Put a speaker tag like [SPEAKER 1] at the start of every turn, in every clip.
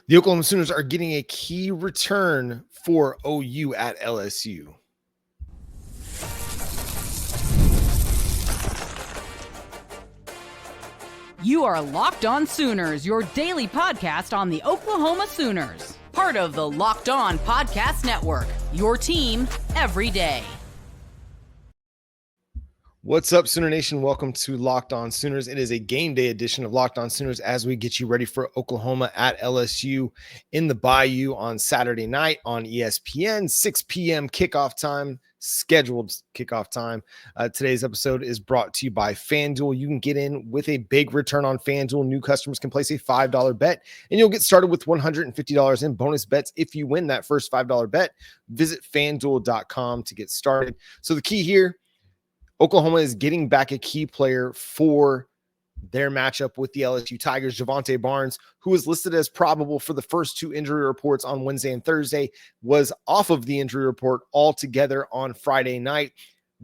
[SPEAKER 1] The Oklahoma Sooners are getting a key return for OU at LSU.
[SPEAKER 2] You are Locked On Sooners, your daily podcast on the Oklahoma Sooners. Part of the Locked On Podcast Network, your team every day.
[SPEAKER 1] What's up, Sooner Nation? Welcome to Locked On Sooners. It is a game day edition of Locked On Sooners as we get you ready for Oklahoma at LSU in the Bayou on Saturday night on ESPN, 6 p.m. kickoff time, scheduled kickoff time. Today's episode is brought to you by FanDuel. You can get in with a big return on FanDuel. New customers can place a $5 bet, and you'll get started with $150 in bonus bets if you win that first $5 bet. Visit FanDuel.com to get started. So the key here, Oklahoma is getting back a key player for their matchup with the LSU Tigers. Jovante Barnes, who was listed as probable for the first two injury reports on Wednesday and Thursday, was off of the injury report altogether on Friday night.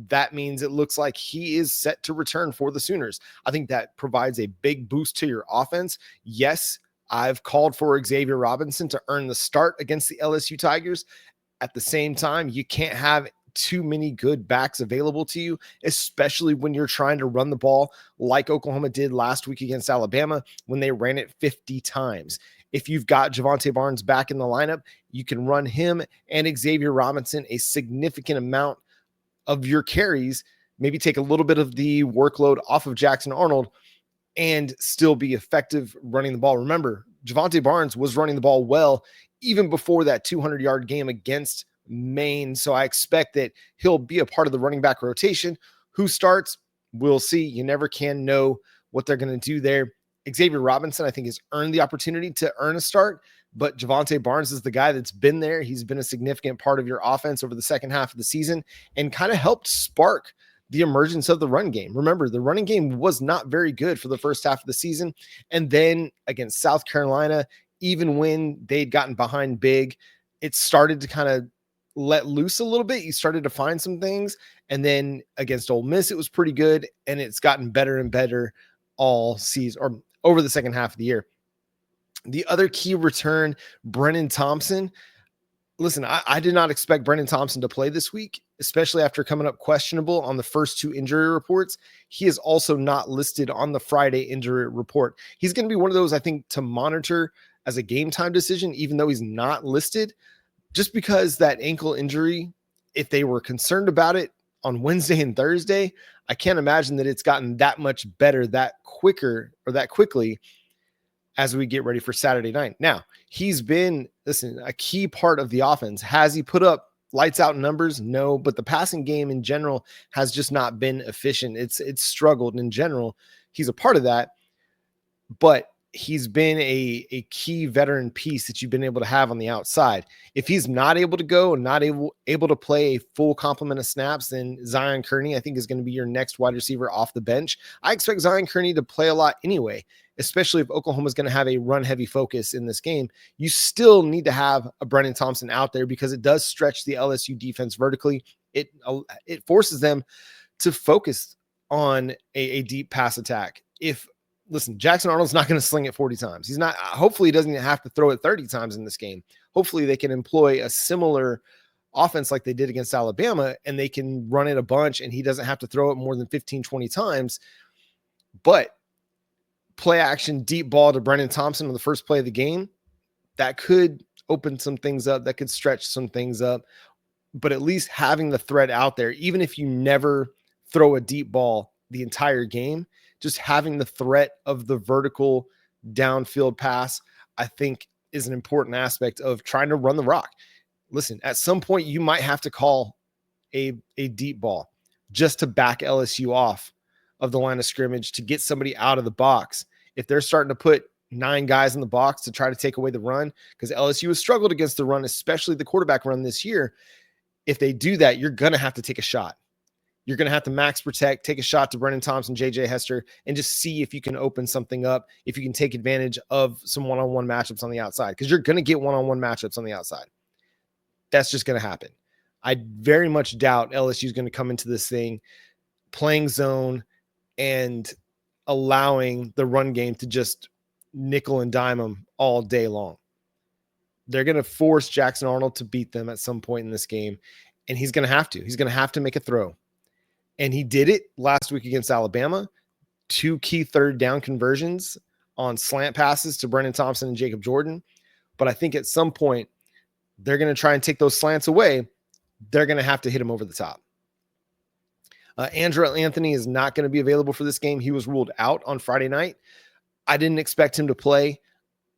[SPEAKER 1] That means it looks like he is set to return for the Sooners. I think that provides a big boost to your offense. Yes, I've called for Xavier Robinson to earn the start against the LSU Tigers. At the same time, you can't have too many good backs available to you, especially when you're trying to run the ball like Oklahoma did last week against Alabama when they ran it 50 times. If you've got Jovante Barnes back in the lineup, you can run him and Xavier Robinson a significant amount of your carries, maybe take a little bit of the workload off of Jackson Arnold and still be effective running the ball. Remember, Jovante Barnes was running the ball well even before that 200-yard game against Maine. So I expect that he'll be a part of the running back rotation. Who starts? We'll see. You never can know what they're going to do there. Xavier Robinson, I think, has earned the opportunity to earn a start, but Jovante Barnes is the guy that's been there. He's been a significant part of your offense over the second half of the season and kind of helped spark the emergence of the run game. Remember, the running game was not very good for the first half of the season. And then against South Carolina, even when they'd gotten behind big, it started to kind of let loose a little bit. You started to find some things. And then against Ole Miss, it was pretty good. And it's gotten better and better all season or over the second half of the year. The other key return, Brenen Thompson. Listen, I did not expect Brenen Thompson to play this week, especially after coming up questionable on the first two injury reports. He is also not listed on the Friday injury report. He's going to be one of those, I think, to monitor as a game time decision, even though he's not listed. Just because that ankle injury, if they were concerned about it on Wednesday and Thursday, I can't imagine that it's gotten that much better that quickly as we get ready for Saturday night. Now, he's been, a key part of the offense. Has he put up lights out numbers? No, but the passing game in general has just not been efficient. It's struggled in general. He's a part of that, but he's been a key veteran piece that you've been able to have on the outside. If he's not able to go and not able to play a full complement of snaps, then Zion Kearney, I think, is going to be your next wide receiver off the bench. I expect Zion Kearney to play a lot anyway, especially if Oklahoma is going to have a run-heavy focus in this game. You still need to have a Brenen Thompson out there because it does stretch the LSU defense vertically. It forces them to focus on a deep pass attack. Listen, Jackson Arnold's not going to sling it 40 times. He's not. Hopefully, he doesn't have to throw it 30 times in this game. Hopefully, they can employ a similar offense like they did against Alabama, and they can run it a bunch, and he doesn't have to throw it more than 15, 20 times. But play action, deep ball to Brenen Thompson on the first play of the game, that could open some things up. That could stretch some things up. But at least having the threat out there, even if you never throw a deep ball the entire game, just having the threat of the vertical downfield pass, I think, is an important aspect of trying to run the rock. Listen, at some point you might have to call a deep ball just to back LSU off of the line of scrimmage to get somebody out of the box. If they're starting to put 9 guys in the box to try to take away the run, because LSU has struggled against the run, especially the quarterback run this year. If they do that, you're going to have to take a shot. You're going to have to max protect, take a shot to Brenen Thompson, JJ Hester, and just see if you can open something up, if you can take advantage of some one-on-one matchups on the outside, because you're going to get one-on-one matchups on the outside. That's just going to happen. I very much doubt LSU is going to come into this thing playing zone and allowing the run game to just nickel and dime them all day long. They're going to force Jackson Arnold to beat them at some point in this game, and he's going to have to. He's going to have to make a throw. And he did it last week against Alabama. 2 key third down conversions on slant passes to Brenen Thompson and Jacob Jordan. But I think at some point, they're going to try and take those slants away. They're going to have to hit him over the top. Andrel Anthony is not going to be available for this game. He was ruled out on Friday night. I didn't expect him to play.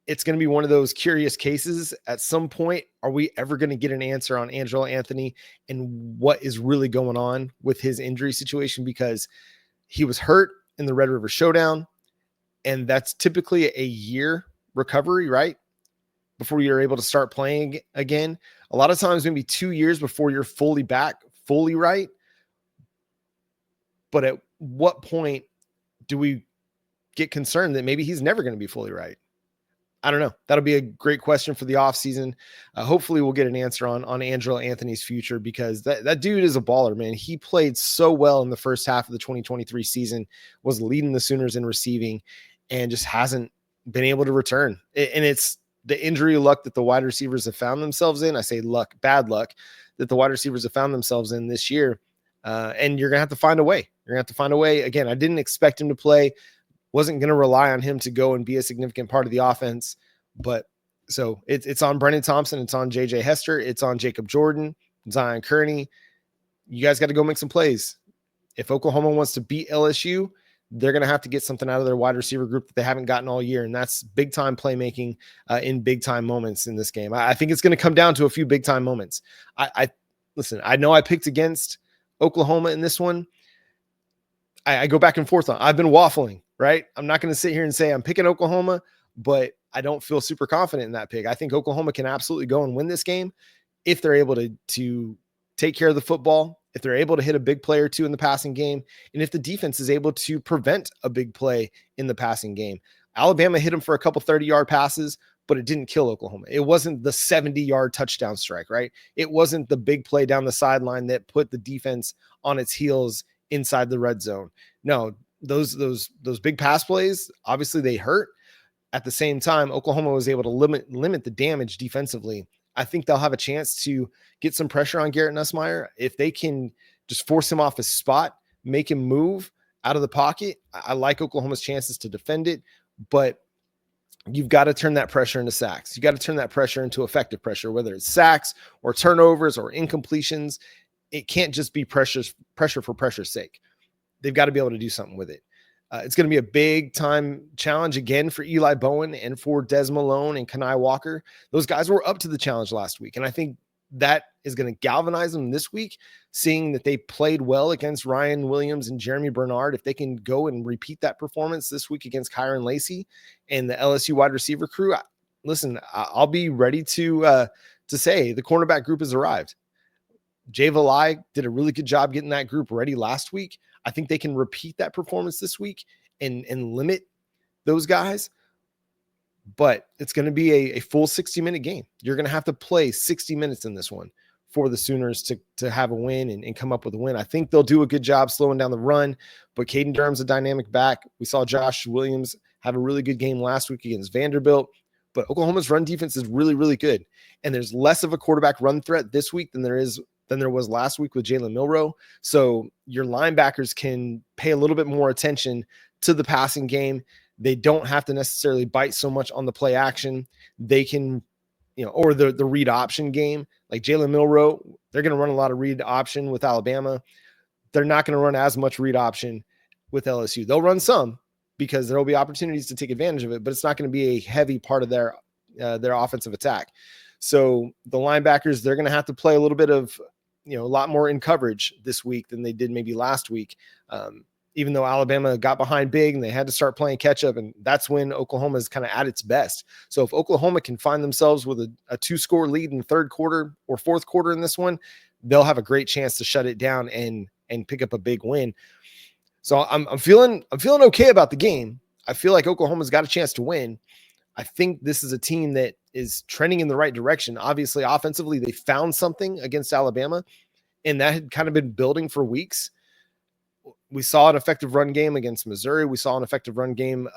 [SPEAKER 1] It's going to be one of those curious cases. At some point, are we ever going to get an answer on Andrel Anthony and what is really going on with his injury situation? Because he was hurt in the Red River Showdown, and that's typically a year recovery, right? Before you're able to start playing again. A lot of times, maybe 2 years before you're fully back, fully right. But at what point do we get concerned that maybe he's never going to be fully right? I don't know. That'll be a great question for the offseason. Hopefully we'll get an answer on Andrel Anthony's future, because that dude is a baller, man. He played so well in the first half of the 2023 season, was leading the Sooners in receiving, and just hasn't been able to return. And it's the injury luck that the wide receivers have found themselves in. I say luck, bad luck, that the wide receivers have found themselves in this year. And you're going to have to find a way. You're going to have to find a way. Again, I didn't expect him to play. Wasn't going to rely on him to go and be a significant part of the offense. But so it's on Brenen Thompson. It's on JJ Hester. It's on Jacob Jordan, Zion Kearney. You guys got to go make some plays. If Oklahoma wants to beat LSU, they're going to have to get something out of their wide receiver group that they haven't gotten all year. And that's big time playmaking in big time moments in this game. I think it's going to come down to a few big time moments. Listen, I know I picked against Oklahoma in this one. I go back and forth on. I've been waffling, right? I'm not going to sit here and say I'm picking Oklahoma, but I don't feel super confident in that pick. I think Oklahoma can absolutely go and win this game if they're able to take care of the football, if they're able to hit a big play or two in the passing game, and if the defense is able to prevent a big play in the passing game. Alabama hit them for a couple 30-yard passes, but it didn't kill Oklahoma. It wasn't the 70-yard touchdown strike, right? It wasn't the big play down the sideline that put the defense on its heels inside the red zone. No, those big pass plays, obviously they hurt. At the same time, Oklahoma was able to limit the damage defensively. I think they'll have a chance to get some pressure on Garrett Nussmeier. If they can just force him off his spot, make him move out of the pocket, I like Oklahoma's chances to defend it, but you've got to turn that pressure into sacks. You got to turn that pressure into effective pressure, whether it's sacks or turnovers or incompletions. It can't just be pressure for pressure's sake. They've got to be able to do something with it. It's going to be a big time challenge again for Eli Bowen and for Des Malone and Kani Walker. Those guys were up to the challenge last week, and I think that is going to galvanize them this week, seeing that they played well against Ryan Williams and Jeremy Bernard. If they can go and repeat that performance this week against Kyron Lacey and the LSU wide receiver crew, listen, I'll be ready to say the cornerback group has arrived. Valai did a really good job getting that group ready last week. I think they can repeat that performance this week and limit those guys. But it's going to be a full 60-minute game. You're going to have to play 60 minutes in this one for the Sooners to have a win and come up with a win. I think they'll do a good job slowing down the run, but Caden Durham's a dynamic back. We saw Josh Williams have a really good game last week against Vanderbilt, but Oklahoma's run defense is really, really good. And there's less of a quarterback run threat this week than there was last week with Jalen Milroe. So your linebackers can pay a little bit more attention to the passing game. They don't have to necessarily bite so much on the play action. They can, or the read option game. Like Jalen Milroe, they're going to run a lot of read option with Alabama. They're not going to run as much read option with LSU. They'll run some because there will be opportunities to take advantage of it, but it's not going to be a heavy part of their offensive attack. So the linebackers, they're going to have to play a little bit of, a lot more in coverage this week than they did maybe last week. Even though Alabama got behind big and they had to start playing catch up, and that's when Oklahoma is kind of at its best. So if Oklahoma can find themselves with a 2-score lead in the third quarter or fourth quarter in this one, they'll have a great chance to shut it down and pick up a big win. So I'm feeling okay about the game. I feel like Oklahoma's got a chance to win. I think this is a team that is trending in the right direction. Obviously, offensively, they found something against Alabama, and that had kind of been building for weeks. We saw an effective run game against Missouri. We saw an effective run game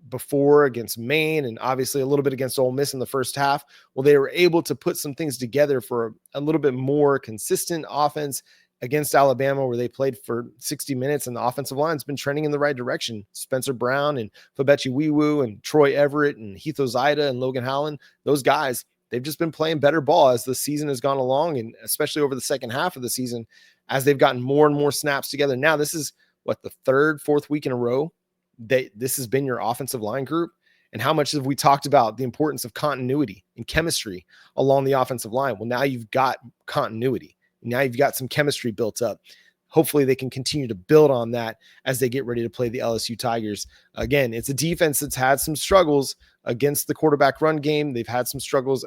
[SPEAKER 1] before against Maine and obviously a little bit against Ole Miss in the first half. Well, they were able to put some things together for a little bit more consistent offense against Alabama, where they played for 60 minutes and the offensive line's been trending in the right direction. Spencer Brown and Febechi Nwaiwu and Troy Everett and Heath Oida and Logan Howland, those guys, they've just been playing better ball as the season has gone along, and especially over the second half of the season as they've gotten more and more snaps together. Now, this is what, the third, fourth week in a row this has been your offensive line group. And how much have we talked about the importance of continuity and chemistry along the offensive line? Well, now you've got continuity. Now you've got some chemistry built up. Hopefully they can continue to build on that as they get ready to play the LSU Tigers. Again, it's a defense that's had some struggles against the quarterback run game. They've had some struggles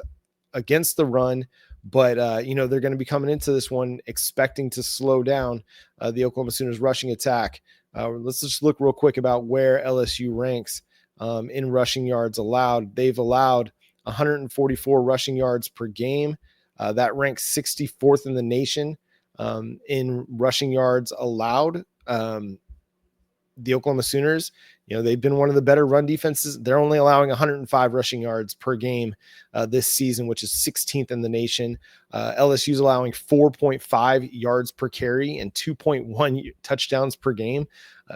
[SPEAKER 1] against the run, but they're going to be coming into this one expecting to slow down the Oklahoma Sooners rushing attack. Let's just look real quick about where LSU ranks in rushing yards allowed. They've allowed 144 rushing yards per game. That ranks 64th in the nation in rushing yards allowed. The Oklahoma Sooners, they've been one of the better run defenses. They're only allowing 105 rushing yards per game this season, which is 16th in the nation. LSU's allowing 4.5 yards per carry and 2.1 touchdowns per game.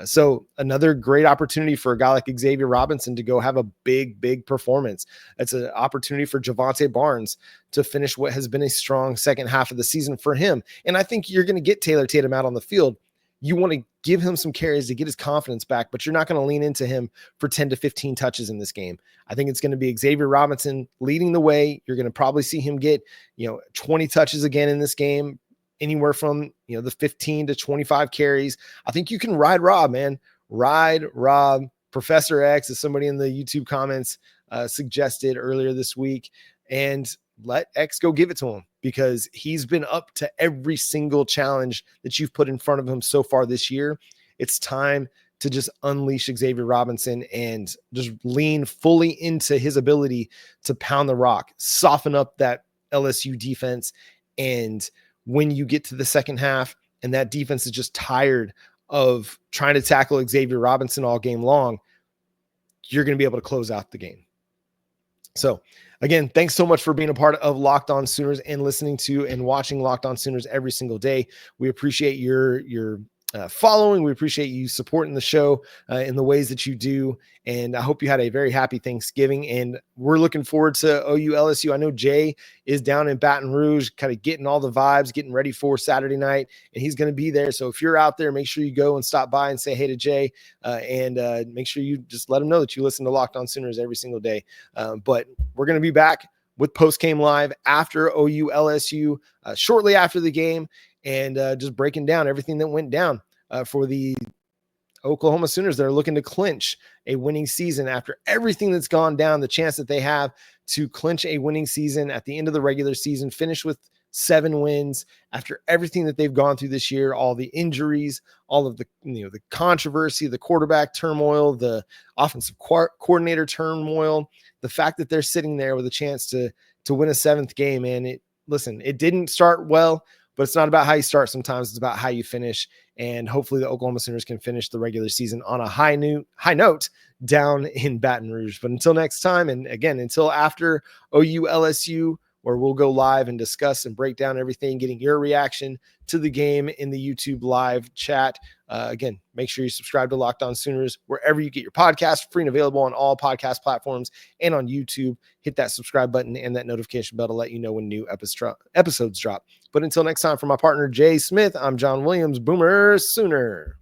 [SPEAKER 1] So another great opportunity for a guy like Xavier Robinson to go have a big performance. It's an opportunity for Jovante Barnes to finish what has been a strong second half of the season for him. And I think you're going to get Taylor Tatum out on the field. You want to give him some carries to get his confidence back, but you're not going to lean into him for 10 to 15 touches in this game. I think it's going to be Xavier Robinson leading the way. You're going to probably see him get, 20 touches again in this game, anywhere from, the 15 to 25 carries. I think you can ride Rob, man. Ride Rob. Professor X, as somebody in the YouTube comments suggested earlier this week, and let X go give it to him, because he's been up to every single challenge that you've put in front of him so far this year. It's time to just unleash Xavier Robinson and just lean fully into his ability to pound the rock, soften up that LSU defense. And when you get to the second half and that defense is just tired of trying to tackle Xavier Robinson all game long, you're going to be able to close out the game. So again, thanks so much for being a part of Locked On Sooners and listening to and watching Locked On Sooners every single day. We appreciate your following. We appreciate you supporting the show in the ways that you do. And I hope you had a very happy Thanksgiving. And we're looking forward to OU LSU. I know Jay is down in Baton Rouge, kind of getting all the vibes, getting ready for Saturday night, and he's going to be there. So if you're out there, make sure you go and stop by and say hey to Jay, and make sure you just let him know that you listen to Locked On Sooners every single day. But we're going to be back with Post Game Live after OU LSU, shortly after the game, and just breaking down everything that went down for the Oklahoma Sooners that are looking to clinch a winning season after everything that's gone down, the chance that they have to clinch a winning season at the end of the regular season, finish with 7 wins after everything that they've gone through this year, all the injuries, all of the, the controversy, the quarterback turmoil, the offensive coordinator turmoil, the fact that they're sitting there with a chance to win a 7th game. And it didn't start well, but it's not about how you start. Sometimes it's about how you finish. And hopefully the Oklahoma Sooners can finish the regular season on a high note down in Baton Rouge. But until next time, and again, until after OU LSU, where we'll go live and discuss and break down everything, getting your reaction to the game in the YouTube live chat. Again, make sure you subscribe to Locked On Sooners wherever you get your podcast, free and available on all podcast platforms and on YouTube. Hit that subscribe button and that notification bell to let you know when new episodes drop. But until next time, for my partner Jay Smith, I'm John Williams, Boomer Sooner.